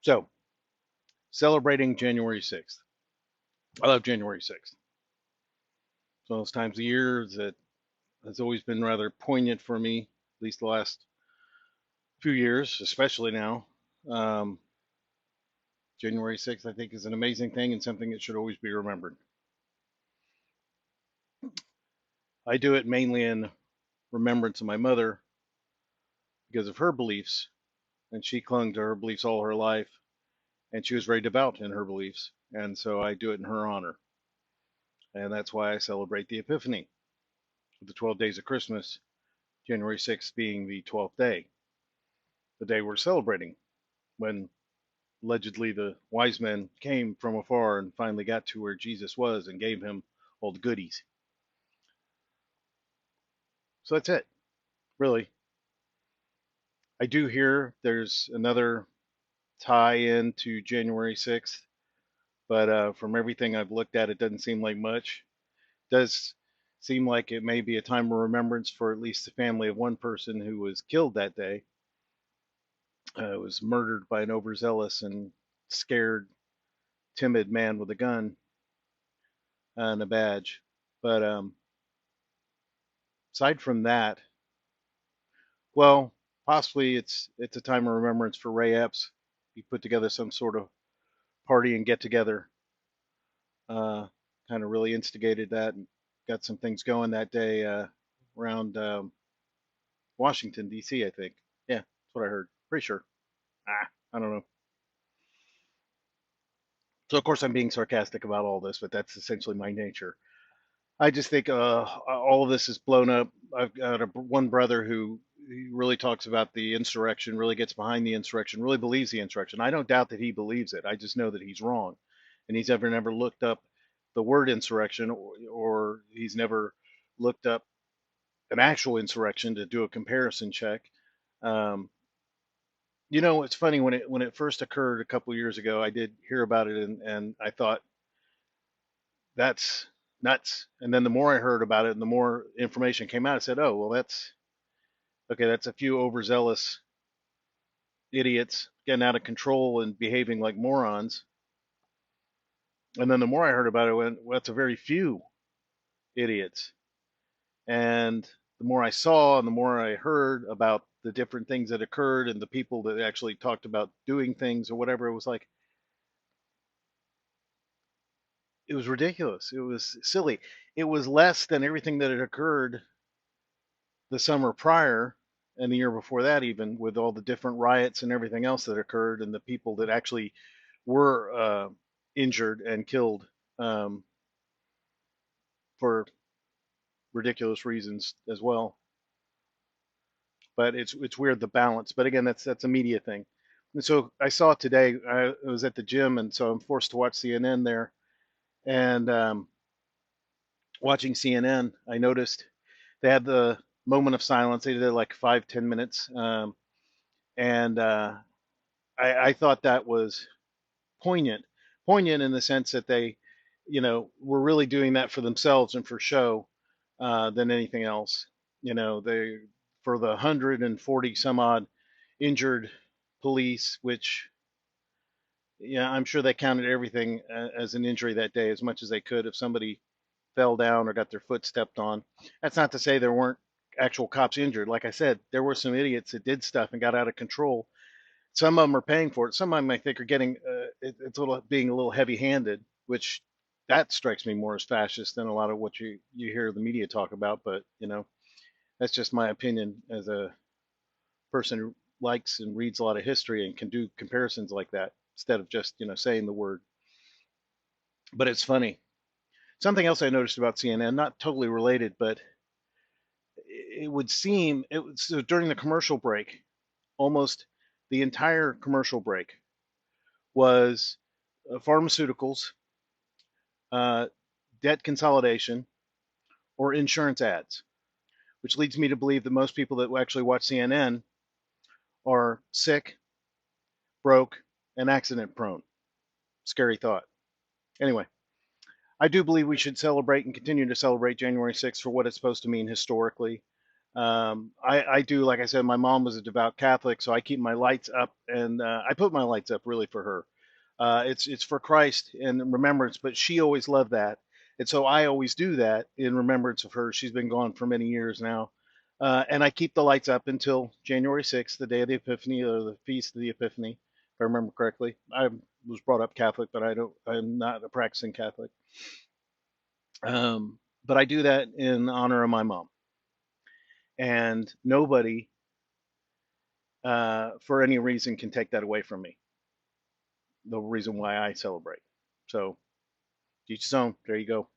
So, celebrating January 6th. I love January 6th. It's one of those times of year that has always been rather poignant for me, at least the last few years, especially now. Um, January 6th, I think, is an amazing thing and something that should always be remembered. I do it mainly in remembrance of my mother because of her beliefs, and she clung to her beliefs all her life, and she was very devout in her beliefs, and so I do it in her honor. And that's why I celebrate the Epiphany, the 12 days of Christmas, January 6th being the 12th day, the day we're celebrating, when allegedly the wise men came from afar and finally got to where Jesus was and gave him all the goodies. So that's it, really. I do hear there's another tie in to January 6th, but from everything I've looked at, it doesn't seem like much. It does seem like it may be a time of remembrance for at least the family of one person who was killed that day. Was murdered by an overzealous and scared, timid man with a gun and a badge. But aside from that, well, possibly it's a time of remembrance for Ray Epps. He put together some sort of party and get together. Uh, kind of really instigated that and got some things going that day around Washington D.C. I think. Yeah, that's what I heard. Pretty sure. I don't know. So of course I'm being sarcastic about all this, but that's essentially my nature. I just think all of this is blown up. I've got one brother who he really talks about the insurrection, really gets behind the insurrection, really believes the insurrection. I don't doubt that he believes it. I just know that he's wrong, and he's never looked up the word insurrection, or he's never looked up an actual insurrection to do a comparison check. Um, it's funny when it first occurred a couple years ago. I did hear about it, and I thought that's nuts. And then the more I heard about it and the more information came out, I said, oh, well, that's okay. That's a few overzealous idiots getting out of control and behaving like morons. And then the more I heard about it, I went, well, that's a very few idiots. And the more I saw and the more I heard about the different things that occurred and the people that actually talked about doing things or whatever, it was like, it was ridiculous. It was silly. It was less than everything that had occurred the summer prior and the year before that, even with all the different riots and everything else that occurred and the people that actually were injured and killed um, for ridiculous reasons as well. But it's weird, the balance. But again, that's a media thing. And so I saw today. I was at the gym, and so I'm forced to watch CNN there. And watching CNN, I noticed they had the moment of silence. They did it like 5-10 minutes, and I thought that was poignant, poignant in the sense that they, were really doing that for themselves and for show than anything else. They for the 140 some odd injured police, which yeah, I'm sure they counted everything as an injury that day as much as they could. If somebody fell down or got their foot stepped on, that's not to say there weren't actual cops injured. Like I said, there were some idiots that did stuff and got out of control. Some of them are paying for it. Some of them I think are getting it's a little being a little heavy-handed, which that strikes me more as fascist than a lot of what you hear the media talk about. But that's just my opinion as a person who likes and reads a lot of history and can do comparisons like that instead of just saying the word. But it's funny. Something else I noticed about CNN, not totally related, but it would seem it was so during the commercial break, almost the entire commercial break was pharmaceuticals, uh, debt consolidation, or insurance ads, which leads me to believe that most people that actually watch CNN are sick, broke, and accident prone. Scary thought. Anyway, I do believe we should celebrate and continue to celebrate January 6th for what it's supposed to mean historically. I do, like I said, my mom was a devout Catholic, so I keep my lights up, and I put my lights up really for her. It's for Christ and remembrance, but she always loved that, and so I always do that in remembrance of her. She's been gone for many years now, and I keep the lights up until January 6th, the day of the Epiphany, or the feast of the Epiphany, if I remember correctly. I was brought up Catholic, but I'm not a practicing Catholic. But I do that in honor of my mom, and nobody, for any reason, can take that away from me. The reason why I celebrate. So, each his own. There you go.